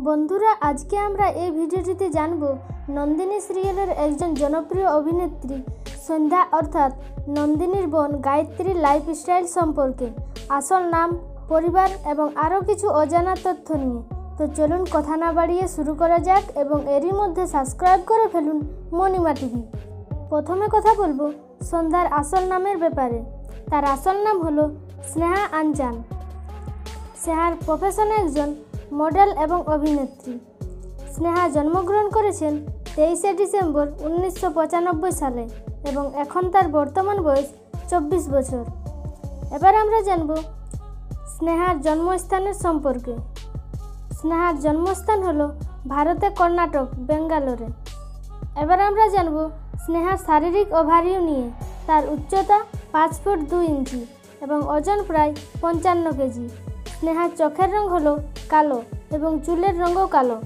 বন্ধুরা, আজকে আমরা এই ভিডিওটিতে জানব নন্দিনী সিরিয়ালের একজন জনপ্রিয় অভিনেত্রী সন্ধ্যা অর্থাৎ নন্দিনীর বোন গায়ত্রীর লাইফস্টাইল সম্পর্কে, আসল নাম, পরিবার এবং আরও কিছু অজানা তথ্য নিয়ে। তো চলুন কথা না বাড়িয়ে শুরু করা যাক এবং এরই মধ্যে সাবস্ক্রাইব করে ফেলুন মণিমা টিভি। প্রথমে কথা বলবো সন্ধ্যার আসল নামের ব্যাপারে। তার আসল নাম হলো স্নেহা আনচান। স্নেহার প্রফেশনে একজন মডেল এবং অভিনেত্রী। স্নেহা জন্মগ্রহণ করেছেন 23শে ডিসেম্বর 1995 সালে এবং এখন তার বর্তমান বয়স 24 বছর। এবার আমরা জানব স্নেহার জন্মস্থানের সম্পর্কে। স্নেহার জন্মস্থান হলো ভারতে কর্ণাটক, বেঙ্গালোরে। এবার আমরা জানব স্নেহার শারীরিক ওভারিউ নিয়ে। তার উচ্চতা 5 ফুট 2 ইঞ্চি এবং ওজন প্রায় 55 কেজি। স্নেহার চোখের রং হলো কালো এবং চুলের রঙও কালো।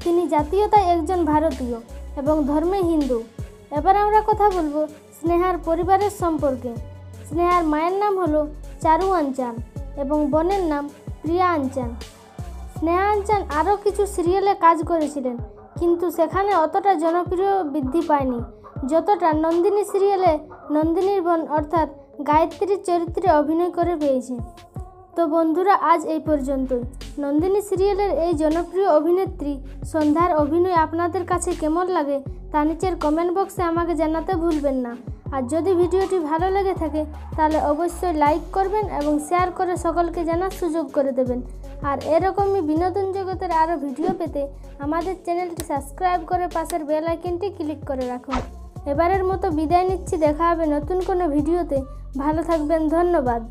তিনি জাতীয়তায় একজন ভারতীয় এবং ধর্মে হিন্দু। এবার আমরা কথা বলবো স্নেহার পরিবারের সম্পর্কে। স্নেহার মায়ের নাম হলো চারু আনচান এবং বোনের নাম প্রিয়া আনচান। স্নেহা আনচান আরও কিছু সিরিয়ালে কাজ করেছিলেন, কিন্তু সেখানে অতটা জনপ্রিয় বৃদ্ধি পায়নি যতটা নন্দিনী সিরিয়ালে নন্দিনীর বোন অর্থাৎ গায়ত্রীর চরিত্রে অভিনয় করে পেয়েছে। তো বন্ধুরা, আজ এই পর্যন্তই। নন্দিনী সিরিয়ালের এই জনপ্রিয় অভিনেত্রী সন্ধ্যার অভিনয় আপনাদের কাছে কেমন লাগে তা নিচের কমেন্ট বক্সে আমাকে জানাতে ভুলবেন না। আর যদি ভিডিওটি ভালো লেগে থাকে তাহলে অবশ্যই লাইক করবেন এবং শেয়ার করে সকলকে জানার সুযোগ করে দেবেন। আর এরকমই বিনোদন জগতের আরও ভিডিও পেতে আমাদের চ্যানেলটি সাবস্ক্রাইব করে পাশের বেল আইকনটি ক্লিক করে রাখুন। এবারের মতো বিদায় নিচ্ছি, দেখা হবে নতুন কোনো ভিডিওতে। ভালো থাকবেন, ধন্যবাদ।